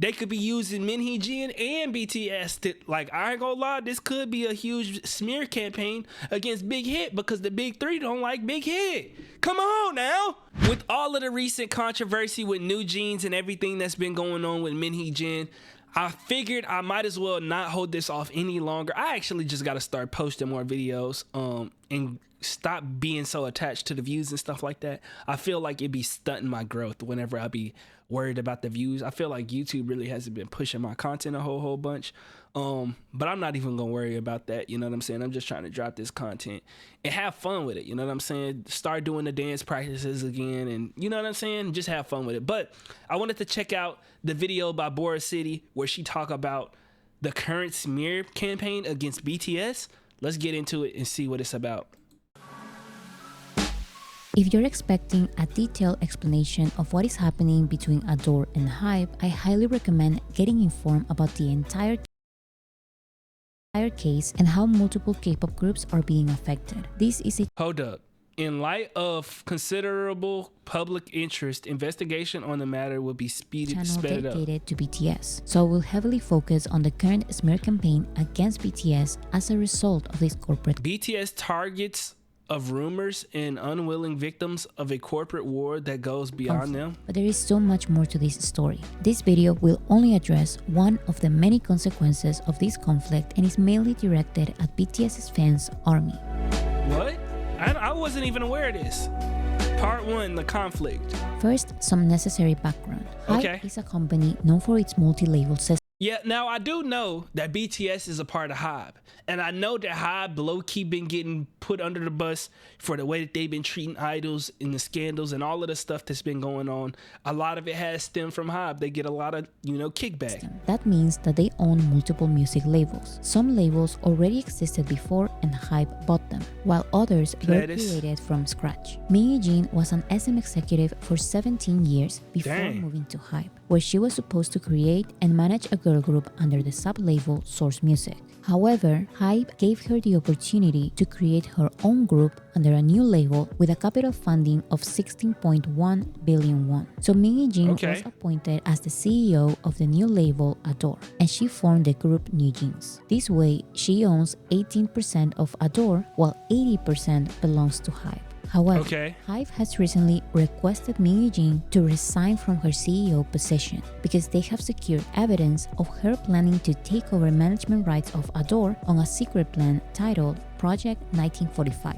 they could be using Hee Jin and BTS to, like, I ain't gonna lie, this could be a huge smear campaign against Big Hit because the big three don't like Big Hit. Come on now. With all of the recent controversy with New Jeans and everything that's been going on with Hee Jin, I figured I might as well not hold this off any longer. I actually just got to start posting more videos and stop being so attached to the views and stuff like that. I feel like it'd be stunting my growth whenever I be worried about the views. I feel like YouTube really hasn't been pushing my content a whole bunch. But I'm not even gonna worry about that, you know what I'm saying? I'm just trying to drop this content and have fun with it, you know what I'm saying? Start doing the dance practices again, and you know what I'm saying? Just have fun with it. But I wanted to check out the video by Boracity where she talk about the current smear campaign against BTS. Let's get into it and see what it's about. If you're expecting a detailed explanation of what is happening between Adore and HYBE, I highly recommend getting informed about the entire case and how multiple K-pop groups are being affected. This is a Hold up. In light of considerable public interest, investigation on the matter will be sped channel up. dedicated to BTS, so we'll heavily focus on the current smear campaign against BTS as a result of this corporate BTS targets of rumors and unwilling victims of a corporate war that goes beyond them. But there is so much more to this story. This video will only address one of the many consequences of this conflict and is mainly directed at BTS's fans' army. What? I wasn't even aware of this. Part 1, the conflict. First, some necessary background. Okay. HYBE is a company known for its multi-label system. Yeah, now I do know that BTS is a part of HYBE. And I know that HYBE low-key been getting put under the bus for the way that they've been treating idols and the scandals and all of the stuff that's been going on. A lot of it has stemmed from HYBE. They get a lot of, you know, kickback. That means that they own multiple music labels. Some labels already existed before and HYBE bought them, while others were created from scratch. Hee Jin was an SM executive for 17 years before moving to HYBE, where she was supposed to create and manage a girl group under the sub-label Source Music. However, HYBE gave her the opportunity to create her own group under a new label with a capital funding of 16.1 billion won. So Hee Jin was appointed as the CEO of the new label Adore, and she formed the group New Jeans. This way, she owns 18% of Adore, while 80% belongs to HYBE. However, HYBE has recently requested Hee Jin to resign from her CEO position because they have secured evidence of her planning to take over management rights of Adore on a secret plan titled Project 1945.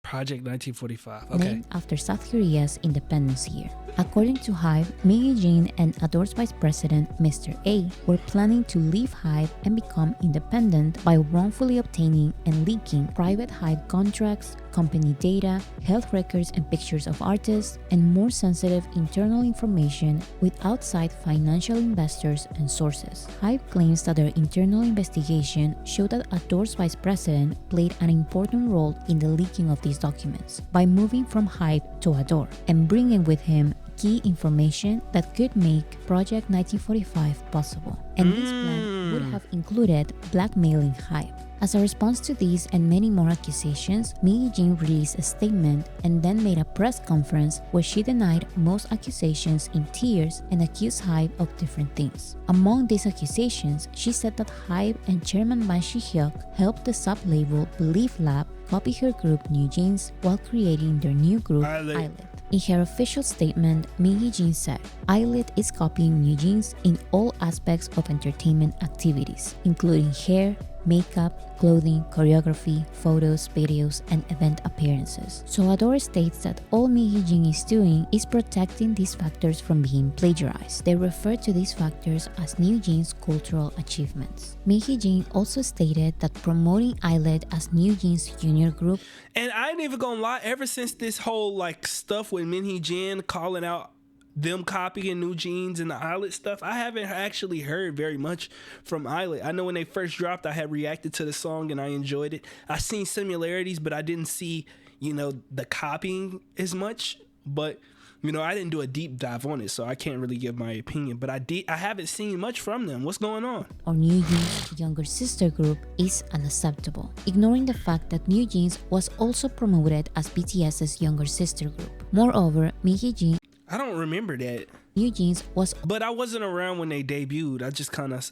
Project 1945, named after South Korea's independence year. According to HYBE, Hee Jin and Adore's vice president, Mr. A, were planning to leave HYBE and become independent by wrongfully obtaining and leaking private HYBE contracts, company data, health records and pictures of artists, and more sensitive internal information with outside financial investors and sources. HYBE claims that their internal investigation showed that Adore's vice president played an important role in the leaking of these documents by moving from HYBE to Adore and bringing with him key information that could make Project 1945 possible. And this plan would have included blackmailing HYBE. As a response to these and many more accusations, Hee Jin released a statement and then made a press conference where she denied most accusations in tears and accused HYBE of different things. Among these accusations, she said that HYBE and chairman Ban Si-hyuk helped the sub-label Belief Lab copy her group New Jeans while creating their new group Islet. In her official statement, Hee Jin said, Islet is copying New Jeans in all aspects of entertainment activities, including hair, makeup, clothing, choreography, photos, videos, and event appearances. So Adore states that all Hee Jin is doing is protecting these factors from being plagiarized. They refer to these factors as New Jeans' cultural achievements. Hee Jin also stated that promoting Islet as New Jeans' junior group. And I ain't even gonna lie, ever since this whole like stuff with Hee Jin calling out them copying New Jeans and the Islet stuff, I haven't actually heard very much from Islet. I know when they first dropped, I had reacted to the song and I enjoyed it. I seen similarities, but I didn't see, you know, the copying as much. But, you know, I didn't do a deep dive on it, so I can't really give my opinion. But I haven't seen much from them. What's going on? Or New Jeans' younger sister group is unacceptable, ignoring the fact that New Jeans was also promoted as BTS's younger sister group. Moreover, Hee Jin I don't remember that. New Jeans was But I wasn't around when they debuted. I just kind of,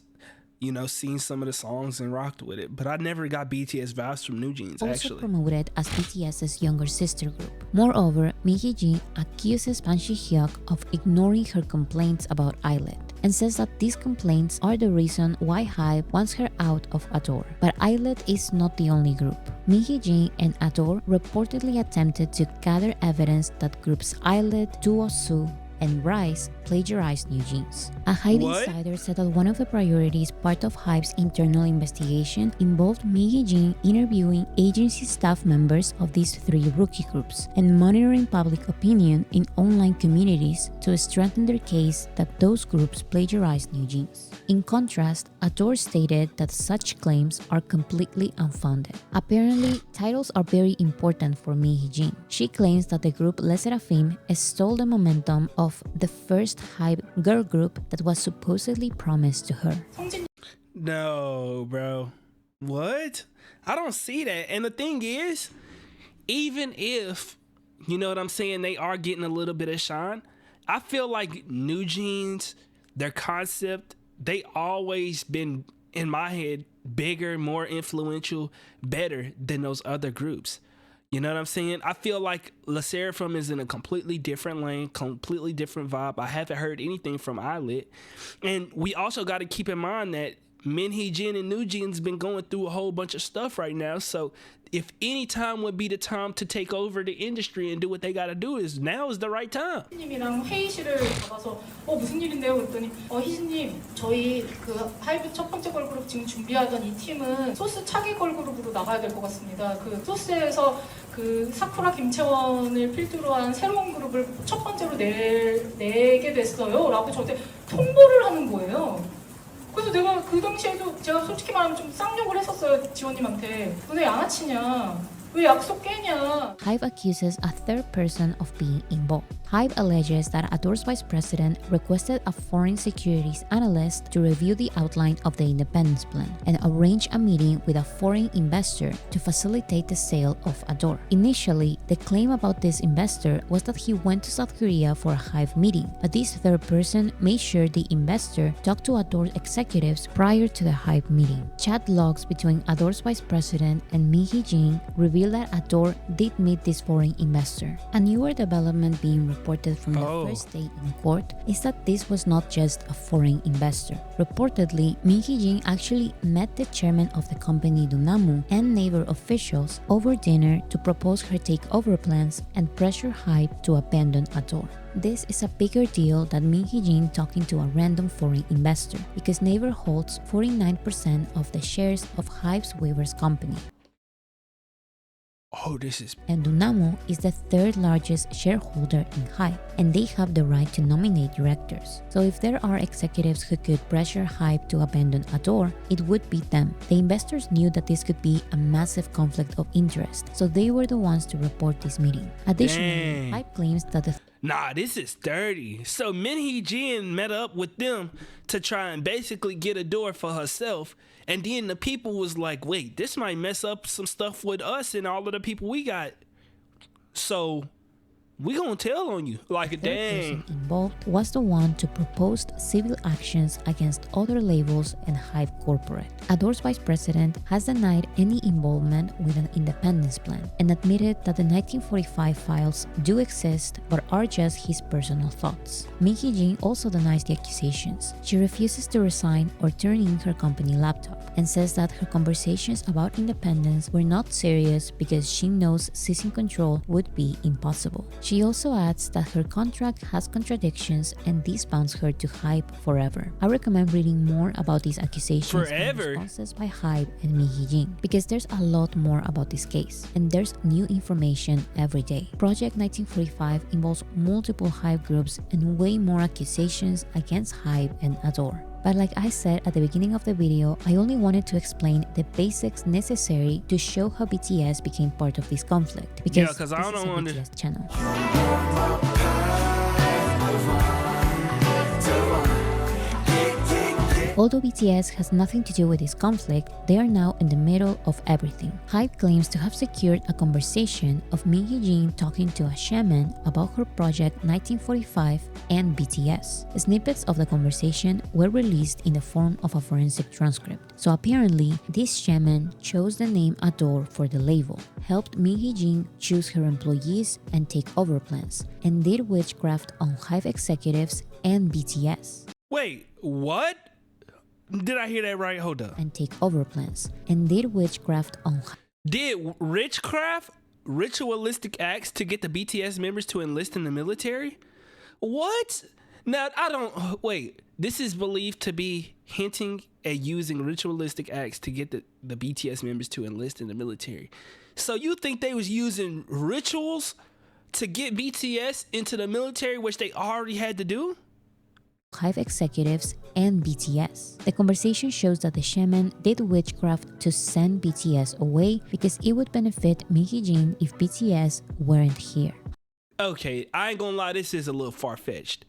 seen some of the songs and rocked with it. But I never got BTS vibes from New Jeans, also actually. promoted as BTS's younger sister group. Moreover, Hee Jin accuses Ban Shi-hyuk of ignoring her complaints about Islet and says that these complaints are the reason why HYBE wants her out of Adore. But Islet is not the only group. Hee Jin and Adore reportedly attempted to gather evidence that groups Islet, Duo Su, and Rise plagiarized New Jeans. A HYBE insider said that one of the priorities part of HYBE's internal investigation involved Hee Jin interviewing agency staff members of these three rookie groups and monitoring public opinion in online communities to strengthen their case that those groups plagiarized New Jeans. In contrast, Adore stated that such claims are completely unfounded. Apparently, titles are very important for Hee Jin. She claims that the group Les Seraphim stole the momentum of the first HYBE girl group that was supposedly promised to her. No, bro. What? I don't see that. And the thing is, even if, you know what I'm saying, they are getting a little bit of shine, I feel like New Jeans, their concept, they always been, in my head, bigger, more influential, better than those other groups. You know what I'm saying? I feel like Le Seraphim is in a completely different lane, completely different vibe. I haven't heard anything from Islet. And we also got to keep in mind that Hee Jin and New Jeans been going through a whole bunch of stuff right now. So if any time would be the time to take over the industry and do what they got to do, is now is the right time. 님이랑 회의실을 가봐서 무슨 일인데요? 그랬더니 희진님 저희 그 하이브 첫 번째 걸그룹 지금 준비하던 이 팀은 소스 차기 걸그룹으로 나가야 될 것 같습니다. 그 소스에서 그 사쿠라 김채원을 필두로 한 새로운 그룹을 첫 번째로 내게 됐어요. 라고 저한테 통보를 하는 거예요. 그래서 내가 그 당시에도 제가 솔직히 말하면 좀 쌍욕을 했었어요, 지원님한테. 너네 양아치냐? 왜 약속 깨냐? HYBE accuses a third person of being involved. HYBE alleges that Adore's vice president requested a foreign securities analyst to review the outline of the independence plan and arrange a meeting with a foreign investor to facilitate the sale of Adore. Initially, the claim about this investor was that he went to South Korea for a HYBE meeting, but this third person made sure the investor talked to Adore's executives prior to the HYBE meeting. Chat logs between Adore's vice president and Hee Jin reveal that Adore did meet this foreign investor. A newer development being reported from the first day in court is that this was not just a foreign investor. Reportedly, Hee Jin actually met the chairman of the company Dunamu and Naver officials over dinner to propose her takeover plans and pressure HYBE to abandon Adore. This is a bigger deal than Hee Jin talking to a random foreign investor because Naver holds 49% of the shares of HYBE's waivers company. And Dunamu is the third largest shareholder in HYBE, and they have the right to nominate directors. So if there are executives who could pressure HYBE to abandon Adore, it would be them. The investors knew that this could be a massive conflict of interest, so they were the ones to report this meeting. Additionally, HYBE claims that the Nah, this is dirty. So Hee Jin met up with them to try and basically get Adore for herself. And then the people was like, wait, this might mess up some stuff with us and all of the people we got. So we gonna tell on you. Like, dang. Person involved was the one to propose civil actions against other labels and HYBE corporate. Adore's vice president has denied any involvement with an independence plan and admitted that the 1945 files do exist but are just his personal thoughts. Hee Jin also denies the accusations. She refuses to resign or turn in her company laptop and says that her conversations about independence were not serious because she knows seizing control would be impossible. She also adds that her contract has contradictions and this bounds her to HYBE forever. I recommend reading more about these accusations and responses by HYBE and Hee Jin because there's a lot more about this case and there's new information every day. Project 1945 involves multiple HYBE groups and way more accusations against HYBE and Adore. But like I said at the beginning of the video, I only wanted to explain the basics necessary to show how BTS became part of this conflict. Because this is a BTS channel. Although BTS has nothing to do with this conflict, they are now in the middle of everything. HYBE claims to have secured a conversation of Hee Jin talking to a shaman about her project 1945 and BTS. Snippets of the conversation were released in the form of a forensic transcript. So apparently, this shaman chose the name Adore for the label, helped Hee Jin choose her employees and take over plans, and did witchcraft on HYBE executives and BTS. Wait, what? Did I hear that right? Hold up. And take over plans, and did witchcraft on Did witchcraft, ritualistic acts to get the BTS members to enlist in the military? What? Now, I don't... Wait, this is believed to be hinting at using ritualistic acts to get the BTS members to enlist in the military. So you think they was using rituals to get BTS into the military, which they already had to do? HYBE executives and BTS. The conversation shows that the shaman did witchcraft to send BTS away because it would benefit Hee Jin if BTS weren't here. Okay, I ain't gonna lie, this is a little far-fetched.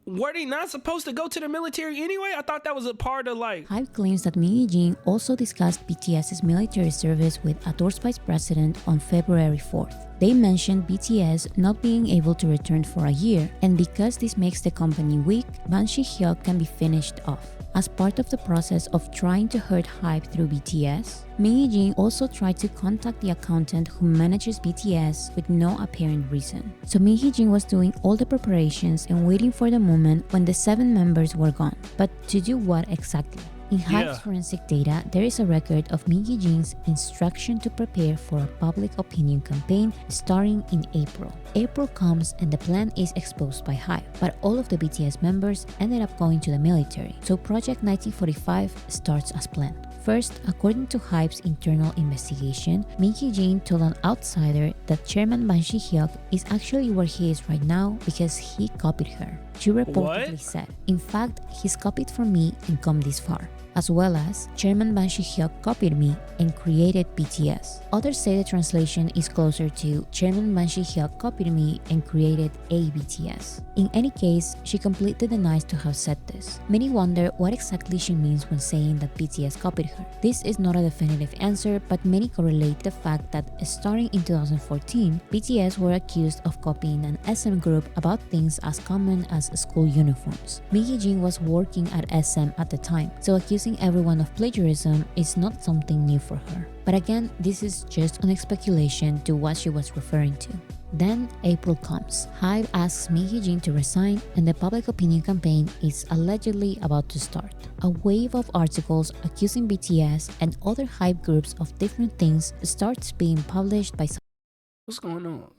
Were they not supposed to go to the military anyway? I thought that was a part of like... HYBE claims that Hee Jin also discussed BTS's military service with Adore's vice president on February 4th. They mentioned BTS not being able to return for a year, and because this makes the company weak, Ban Si-hyuk can be finished off. As part of the process of trying to hurt HYBE through BTS, Hee Jin also tried to contact the accountant who manages BTS with no apparent reason. So Hee Jin was doing all the preparations and waiting for the moment when the 7 members were gone. But to do what exactly? In HYBE's forensic data, there is a record of Hee Jin's instruction to prepare for a public opinion campaign starting in April. April comes and the plan is exposed by HYBE, but all of the BTS members ended up going to the military, so Project 1945 starts as planned. First, according to HYBE's internal investigation, Hee Jin told an outsider that Chairman Ban Si-hyuk is actually where he is right now because he copied her. She reportedly said, "In fact, he's copied from me and come this far." As well as, Chairman Ban Si-hyuk copied me and created BTS. Others say the translation is closer to Chairman Ban Si-hyuk copied me and created a BTS. In any case, she completely denies to have said this. Many wonder what exactly she means when saying that BTS copied her. This is not a definitive answer, but many correlate the fact that starting in 2014, BTS were accused of copying an SM group about things as common as school uniforms. Hee Jin was working at SM at the time, so accusing everyone of plagiarism is not something new for her. But again, this is just on speculation to what she was referring to. Then April comes. HYBE asks Hee Jin to resign, and the public opinion campaign is allegedly about to start. A wave of articles accusing BTS and other HYBE groups of different things starts being published by some. What's going on?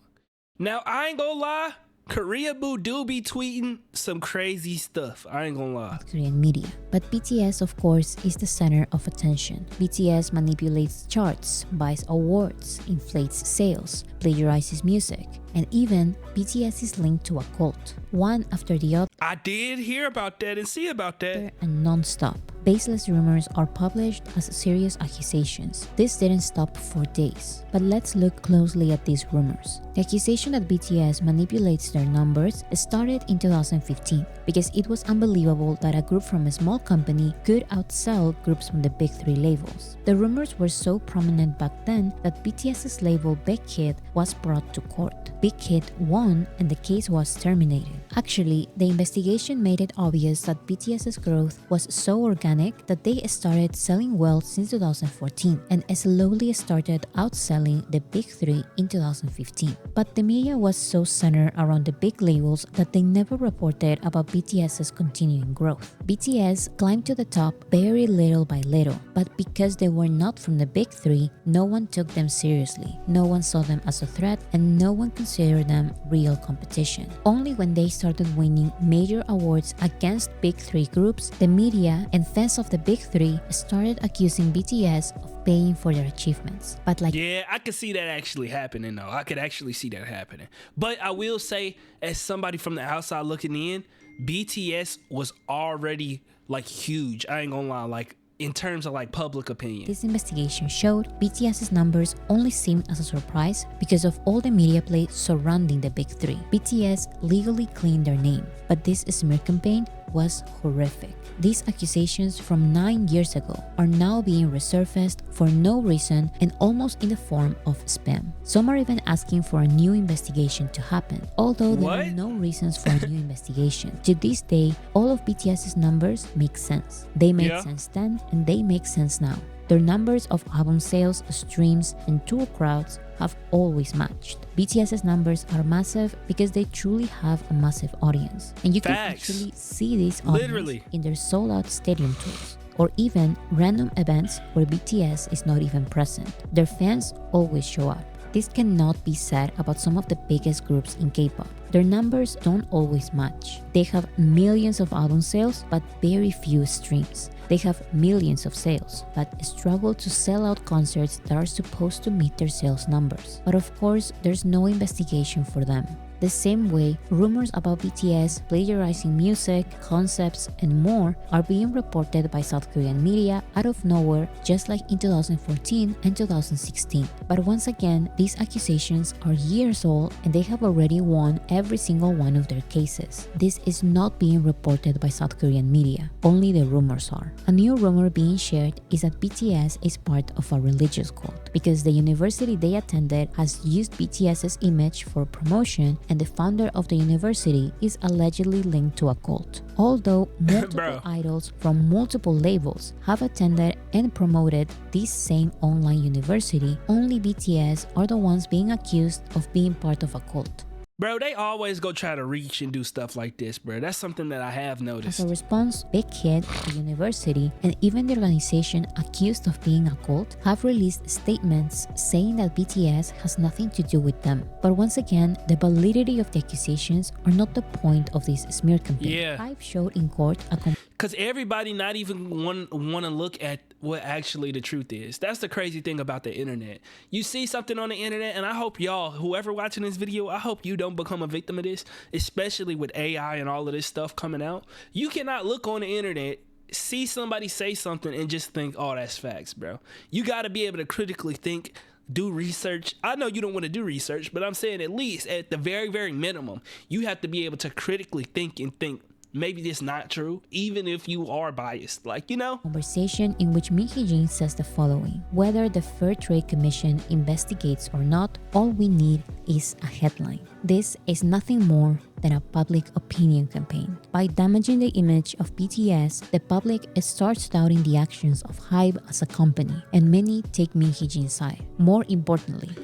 Now, I ain't gonna lie, Korea Boo do be tweeting some crazy stuff. I ain't gonna lie. Korean media. But BTS, of course, is the center of attention. BTS manipulates charts, buys awards, inflates sales, plagiarizes music, and even BTS is linked to a cult, one after the other. I did hear about that and see about that. And non-stop. Baseless rumors are published as serious accusations. This didn't stop for days. But let's look closely at these rumors. The accusation that BTS manipulates their numbers started in 2015 because it was unbelievable that a group from a small company could outsell groups from the big 3 labels. The rumors were so prominent back then that BTS's label BigHit was brought to court. BigHit won and the case was terminated. Actually, the investigation made it obvious that BTS's growth was so organic that they started selling well since 2014 and slowly started outselling the big 3 in 2015. But the media was so centered around the big labels that they never reported about BTS's continuing growth. BTS climbed to the top very little by little, but because they were not from the big 3, no one took them seriously, no one saw them as a threat, and no one considered them real competition. Only when they started winning major awards against big 3 groups, the media and fans of the big 3 started accusing BTS of paying for their achievements. But yeah, I could see that actually happening though. I could actually see that happening. But I will say, as somebody from the outside looking in, BTS was already like huge. I ain't gonna lie, like in terms of like public opinion. This investigation showed BTS's numbers only seemed as a surprise because of all the media play surrounding the big 3. BTS legally cleaned their name, but this smear campaign was horrific. These accusations from 9 years ago are now being resurfaced for no reason and almost in the form of spam. Some are even asking for a new investigation to happen, although there are no reasons for a new investigation. To this day, all of BTS's numbers make sense. They made sense then and they make sense now. Their numbers of album sales, streams, and tour crowds have always matched. BTS's numbers are massive because they truly have a massive audience. And you can actually see this audience in their sold-out stadium tours, or even random events where BTS is not even present. Their fans always show up. This cannot be said about some of the biggest groups in K-pop. Their numbers don't always match. They have millions of album sales, but very few streams. They have millions of sales, but struggle to sell out concerts that are supposed to meet their sales numbers. But of course, there's no investigation for them. The same way, rumors about BTS plagiarizing music, concepts, and more are being reported by South Korean media out of nowhere, just like in 2014 and 2016. But once again, these accusations are years old and they have already won every single one of their cases. This is not being reported by South Korean media, only the rumors are. A new rumor being shared is that BTS is part of a religious cult, because the university they attended has used BTS's image for promotion, and the founder of the university is allegedly linked to a cult. Although multiple idols from multiple labels have attended and promoted this same online university, only BTS are the ones being accused of being part of a cult. Bro, they always go try to reach and do stuff like this, bro. That's something that I have noticed. As a response, BigHit, the university, and even the organization accused of being a cult have released statements saying that BTS has nothing to do with them. But once again, the validity of the accusations are not the point of this smear campaign. HYBE showed in court a because everybody not even want to look at what actually the truth is. That's the crazy thing about the internet. You see something on the internet, and I hope y'all, whoever watching this video, I hope you don't become a victim of this, especially with AI and all of this stuff coming out. You cannot look on the internet, see somebody say something, and just think, oh, that's facts, bro. You got to be able to critically think, do research. I know you don't want to do research, but I'm saying at least at the very, very minimum, you have to be able to critically think and think, maybe this not true, even if you are biased, like, you know? Conversation in which Hee Jin says the following: whether the Fair Trade Commission investigates or not, all we need is a headline. This is nothing more than a public opinion campaign. By damaging the image of BTS, the public starts doubting the actions of HYBE as a company, and many take Hee Jin's side. More importantly,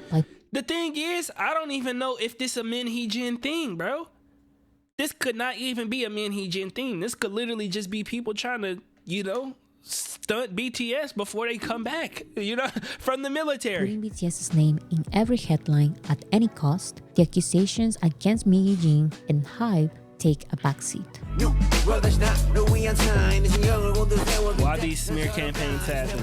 the thing is, I don't even know if this a Hee Jin thing, bro. This could not even be a Hee Jin thing. This could literally just be people trying to, you know, stunt BTS before they come back, you know, from the military. Putting BTS's name in every headline at any cost, the accusations against Hee Jin and HYBE take a backseat. Why these smear campaigns happen?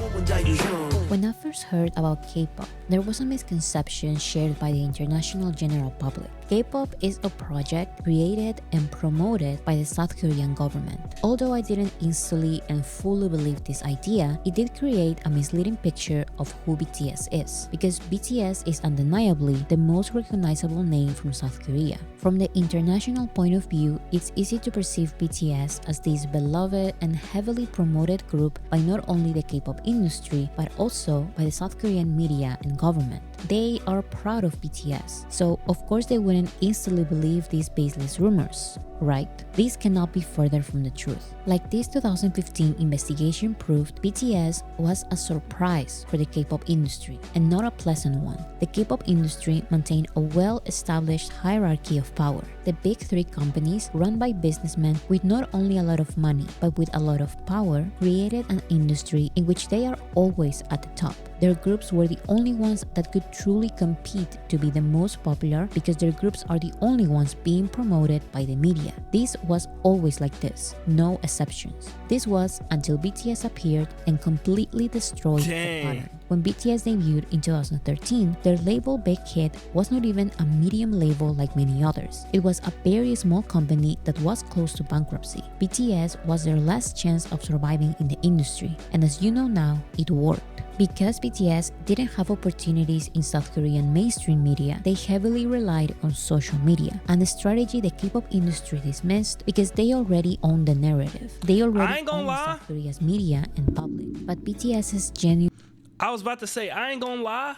When I first heard about K-pop, there was a misconception shared by the international general public. K-pop is a project created and promoted by the South Korean government. Although I didn't instantly and fully believe this idea, it did create a misleading picture of who BTS is, because BTS is undeniably the most recognizable name from South Korea. From the international point of view, it's easy to perceive BTS as this beloved and heavily promoted group by not only the K-pop industry, but also by the South Korean media and government. They are proud of BTS, so of course they wouldn't instantly believe these baseless rumors, right? This cannot be further from the truth. Like this 2015 investigation proved, BTS was a surprise for the K-pop industry, and not a pleasant one. The K-pop industry maintained a well-established hierarchy of power. The big three companies, run by businessmen with not only a lot of money, but with a lot of power, created an industry in which they are always at the top. Their groups were the only ones that could truly compete to be the most popular, because their groups are the only ones being promoted by the media. This was always like this, no exceptions. This was until BTS appeared and completely destroyed the pattern. When BTS debuted in 2013, their label BigHit was not even a medium label like many others. It was a very small company that was close to bankruptcy. BTS was their last chance of surviving in the industry, and as you know now, it worked. Because BTS didn't have opportunities in South Korean mainstream media, they heavily relied on social media, and the strategy the K-pop industry dismissed because they already own the narrative. They already own South Korea's media and public. But BTS's genuine... I was about to say, I ain't gonna lie.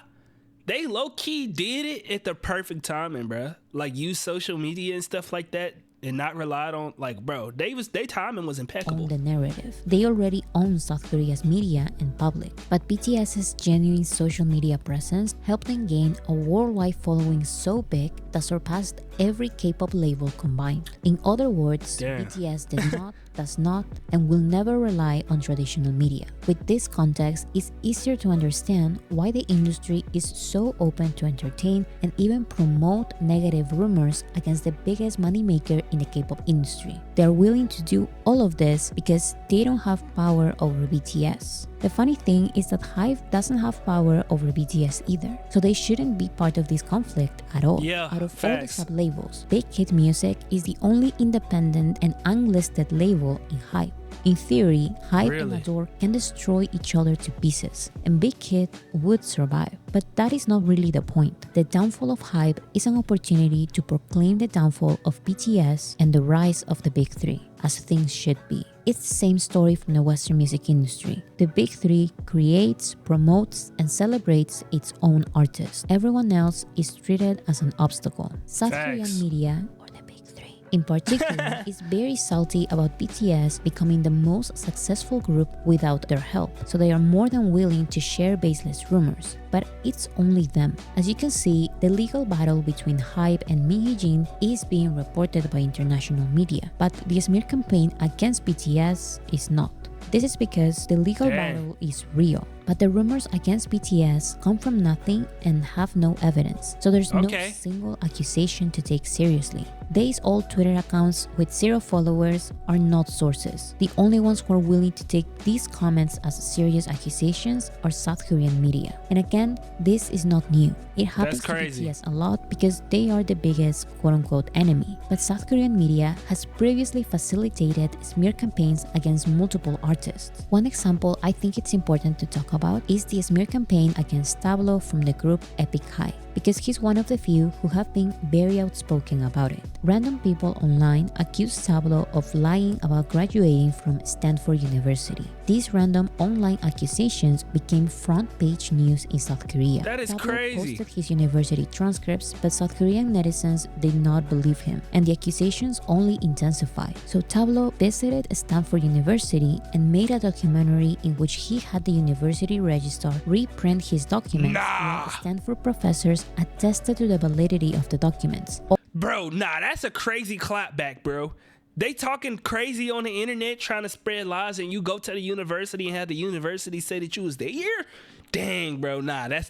They low-key did it at the perfect timing, bruh. Like, use social media and stuff like that and not relied on, like, bro, they timing was impeccable. On the narrative. They already own South Korea's media and public. But BTS's genuine social media presence helped them gain a worldwide following so big that surpassed every K-pop label combined. In other words, BTS did not, does not, and will never rely on traditional media. With this context, it's easier to understand why the industry is so open to entertain and even promote negative rumors against the biggest moneymaker in the K-pop industry. They're willing to do all of this because they don't have power over BTS. The funny thing is that HYBE doesn't have power over BTS either, so they shouldn't be part of this conflict at all. Out of all the sub-labels, BigHit Music is the only independent and unlisted label in HYBE. In theory, HYBE and Adore can destroy each other to pieces, and BigHit would survive. But that is not really the point. The downfall of HYBE is an opportunity to proclaim the downfall of BTS and the rise of the Big Three, as things should be. It's the same story from the Western music industry. The Big Three creates, promotes, and celebrates its own artists. Everyone else is treated as an obstacle. South Korean media, or the Big Three in particular, is very salty about BTS becoming the most successful group without their help, so they are more than willing to share baseless rumors. But it's only them. As you can see, the legal battle between HYBE and Hee Jin is being reported by international media, but the smear campaign against BTS is not. This is because the legal battle is real, but the rumors against BTS come from nothing and have no evidence, so there's no single accusation to take seriously. These old Twitter accounts with 0 followers are not sources. The only ones who are willing to take these comments as serious accusations are South Korean media. And again, this is not new. It happens to BTS a lot because they are the biggest quote-unquote enemy. But South Korean media has previously facilitated smear campaigns against multiple artists. One example I think it's important to talk about is the smear campaign against Tablo from the group Epic High, because he's one of the few who have been very outspoken about it. Random people online accused Tablo of lying about graduating from Stanford University. These random online accusations became front-page news in South Korea. That is Tablo crazy. posted his university transcripts, but South Korean netizens did not believe him, and the accusations only intensified. So Tablo visited Stanford University and made a documentary in which he had the university registrar reprint his documents, while Stanford professors attested to the validity of the documents. Bro, that's a crazy clapback, bro. They talking crazy on the internet trying to spread lies, and you go to the university and have the university say that you was there? Dang, bro, that's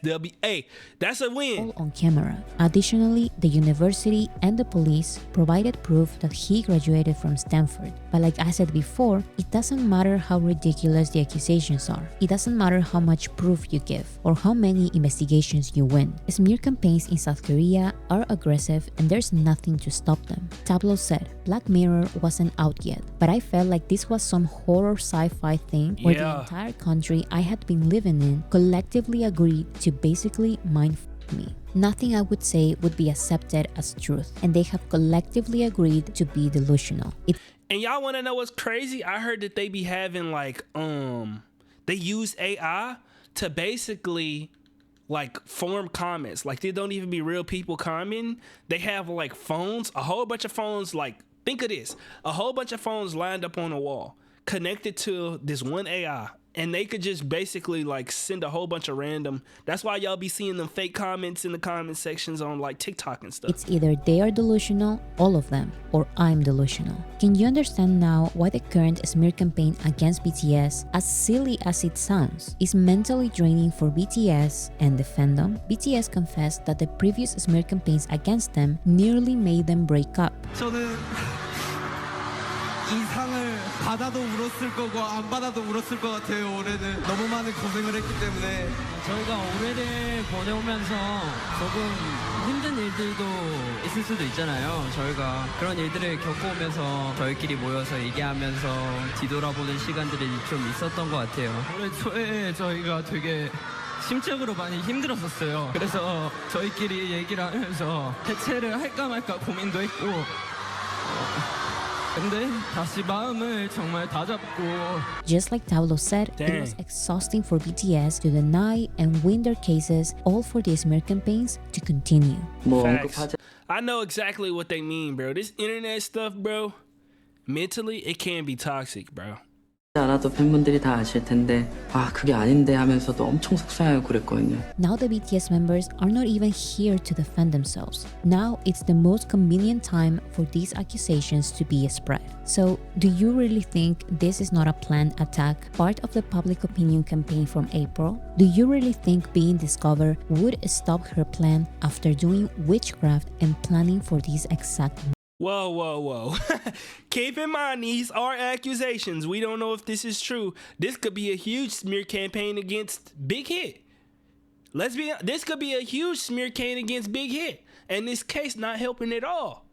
that's a win. All on camera. Additionally, the university and the police provided proof that he graduated from Stanford. But like I said before, it doesn't matter how ridiculous the accusations are. It doesn't matter how much proof you give or how many investigations you win. Smear campaigns in South Korea are aggressive and there's nothing to stop them. Tablo said, Black Mirror wasn't out yet, but I felt like this was some horror sci-fi thing where the entire country I had been living in collectively agreed to basically mind me. Nothing I would say would be accepted as truth, and they have collectively agreed to be delusional. And y'all want to know what's crazy? I heard that they be having they use AI to basically form comments. Like, they don't even be real people commenting. They have phones, a whole bunch of phones. Think of this, a whole bunch of phones lined up on a wall connected to this one AI. And they could just basically send a whole bunch of random. That's why y'all be seeing them fake comments in the comment sections on TikTok and stuff. It's either they are delusional, all of them, or I'm delusional. Can you understand now why the current smear campaign against BTS, as silly as it sounds, is mentally draining for BTS and the fandom? BTS confessed that the previous smear campaigns against them nearly made them break up. 이 상을 받아도 울었을 거고 안 받아도 울었을 것 같아요. 올해는 너무 많은 고생을 했기 때문에 저희가 올해를 보내오면서 조금 힘든 일들도 있을 수도 있잖아요. 저희가 그런 일들을 겪어오면서 저희끼리 모여서 얘기하면서 뒤돌아보는 시간들이 좀 있었던 것 같아요. 올해 초에 저희가 되게 심적으로 많이 힘들었었어요. 그래서 저희끼리 얘기를 하면서 해체를 할까 말까 고민도 했고 근데 다시 마음을 정말 다잡고 Just like Taulo said, it was Dang. exhausting for BTS to deny and win their cases, all for the smear campaigns to continue. 뭐 Facts. 언급하지 I know exactly what they mean, bro. This internet stuff, bro, mentally, it can be toxic, bro. 않아도 팬분들이 다 아실 텐데 아 그게 아닌데 하면서도 엄청 속상하고 그랬거든요. Now the BTS members are not even here to defend themselves. Now it's the most convenient time for these accusations to be spread. So, do you really think this is not a planned attack, part of the public opinion campaign from April? Do you really think being discovered would stop her plan after doing witchcraft and planning for these exact Whoa, whoa, whoa. Keep in mind, these are accusations. We don't know if this is true. This could be a huge smear campaign against Big Hit. Let's be honest, this could be a huge smear campaign against Big Hit. And this case not helping at all.